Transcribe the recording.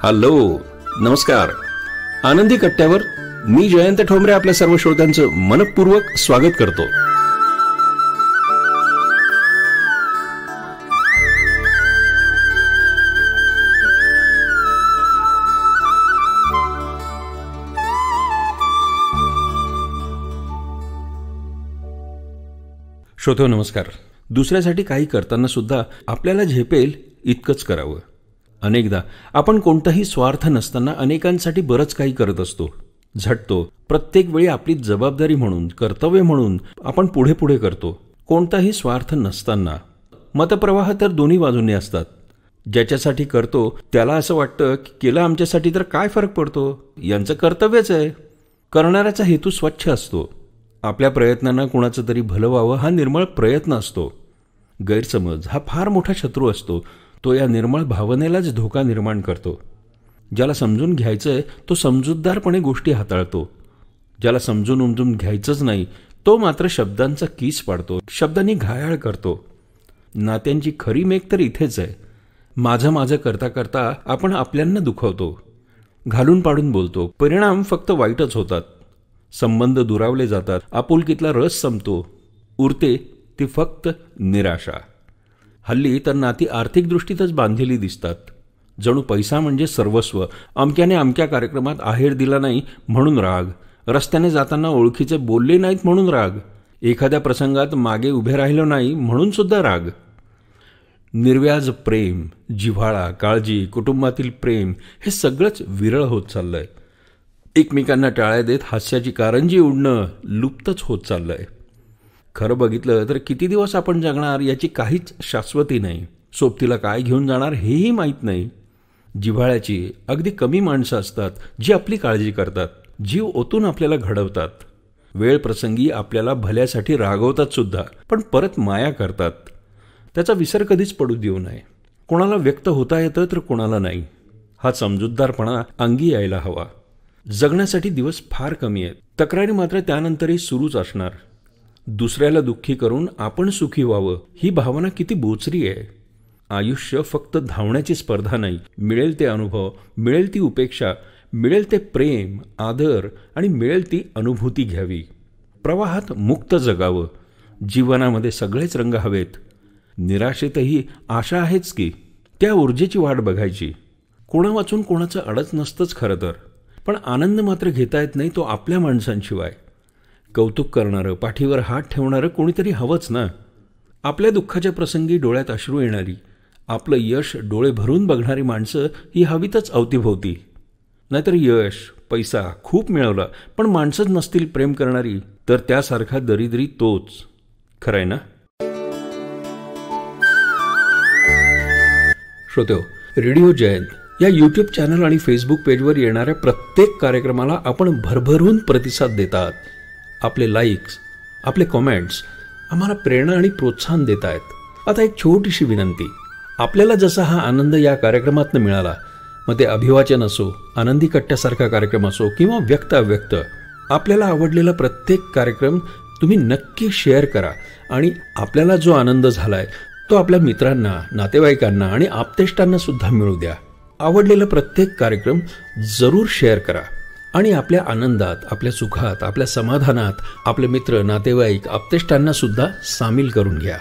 Hello, नमस्कार. आनंदी कट्ट्यावर मी जयंत ठोंबरे आपल्या सर्व श्रोत्यांचं मनपूर्वक स्वागत करतो. श्रोतो नमस्कार. दुसऱ्यासाठी काही करताना सुद्धा आपल्याला झेपेल इतकंच करावं. अनेकदा आपण कोणताही स्वार्थ नसताना अनेकांसाठी बरंच काही करत असतो, झटतो. प्रत्येक वेळी आपली जबाबदारी म्हणून, कर्तव्य म्हणून आपण पुढे पुढे करतो, कोणताही स्वार्थ नसताना. मतप्रवाह तर दोन्ही बाजूंनी असतात. ज्याच्यासाठी करतो त्याला असं वाटतं की केलं आमच्यासाठी तर काय फरक पडतो, यांचं कर्तव्यच आहे. करणाऱ्याचा हेतू स्वच्छ असतो. आपल्या प्रयत्नांना कुणाचं तरी भलं व्हावं हा निर्मळ प्रयत्न असतो. गैरसमज हा फार मोठा शत्रू असतो. तो या निर्मळ भावनेलाच धोका निर्माण करतो. ज्याला समजून घ्यायचंय तो समजूतदारपणे गोष्टी हाताळतो. ज्याला समजून उमजून घ्यायचंच नाही तो मात्र शब्दांचा कीस पाडतो, शब्दांनी घायाळ करतो. नात्यांची खरी मेघ तर इथेच आहे. माझं माझं करता करता आपण आपल्यांना दुखवतो, घालून पाडून बोलतो. परिणाम फक्त वाईटच होतात. संबंध दुरावले जातात, आपुलकीतला रस संपतो, उरते ती फक्त निराशा. हल्ली तर नाती आर्थिक दृष्टीतच बांधलेली दिसतात. जणू पैसा म्हणजे सर्वस्व. अमक्याने अमक्या कार्यक्रमात आहेर दिला नाही म्हणून राग, रस्त्याने जाताना ओळखीचे बोलले नाहीत म्हणून राग, एखाद्या प्रसंगात मागे उभे राहिलो नाही म्हणून सुद्धा राग. निर्व्याज प्रेम, जिव्हाळा, काळजी, कुटुंबातील प्रेम हे सगळंच विरळ होत चाललंय. एकमेकांना टाळ्या देत हास्याची कारंजी उडणं लुप्तच होत चाललंय. खरं बघितलं तर किती दिवस आपण जगणार याची काहीच शाश्वती नाही. सोबतीला काय घेऊन जाणार हेही माहीत नाही. जिव्हाळ्याची अगदी कमी माणसं असतात जी आपली काळजी करतात, जीव ओतून आपल्याला घडवतात. वेळ प्रसंगी आपल्याला भल्यासाठी रागवतात सुद्धा, पण परत माया करतात. त्याचा विसर कधीच पडू देऊ नये. कोणाला व्यक्त होता येतं तर कोणाला नाही. हा समजूतदारपणा अंगी यायला हवा. जगण्यासाठी दिवस फार कमी आहेत. तक्रारी मात्र त्यानंतरही सुरूच असणार. दुसऱ्याला दुःखी करून आपण सुखी व्हावं ही भावना किती बोचरी आहे. आयुष्य फक्त धावण्याची स्पर्धा नाही. मिळेल ते अनुभव, मिळेल ती उपेक्षा, मिळेल ते प्रेम, आदर आणि मिळेल ती अनुभूती घ्यावी. प्रवाहात मुक्त जगावं. जीवनामध्ये सगळेच रंग हवेत. निराशेतही आशा आहेच की, त्या ऊर्जेची वाट बघायची. कोणा वाचून कोणाचं अडच नसतंच खरं तर, पण आनंद मात्र घेता येत नाही तो आपल्या माणसांशिवाय. कौतुक करणारं, पाठीवर हात ठेवणारं कोणीतरी हवंच ना. आपल्या दुःखाच्या प्रसंगी डोळ्यात अश्रू येणारी, आपलं यश डोळे भरून बघणारी माणसं ही हवीतच अवतीभोवती. नाहीतर यश, पैसा खूप मिळवला पण माणसंच नसतील प्रेम करणारी, तर त्यासारखा दरिद्री तोच. खरंय ना? श्रोत्यो, रेडिओ जयंत या यूट्यूब चॅनल आणि फेसबुक पेजवर येणाऱ्या प्रत्येक कार्यक्रमाला आपण भरभरून प्रतिसाद देतात. आपले लाईक्स, आपले कॉमेंट्स आम्हाला प्रेरणा आणि प्रोत्साहन देत आहेत. आता एक छोटीशी विनंती. आपल्याला जसा हा आनंद या कार्यक्रमातून मिळाला, मग ते अभिवाचन असो, आनंदी कट्ट्यासारखा कार्यक्रम असो किंवा व्यक्त अव्यक्त, आपल्याला आवडलेला प्रत्येक कार्यक्रम तुम्ही नक्की शेअर करा. आणि आपल्याला जो आनंद झालाय तो आपल्या मित्रांना, नातेवाईकांना आणि आप्तेष्टांना सुद्धा मिळू द्या. आवडलेला प्रत्येक कार्यक्रम जरूर शेअर करा आणि आपल्या आनंदात, आपल्या सुखात, आपल्या समाधानात आपले मित्र, नातेवाईक, आप्तेष्टांना सुद्धा सामील करून घ्या.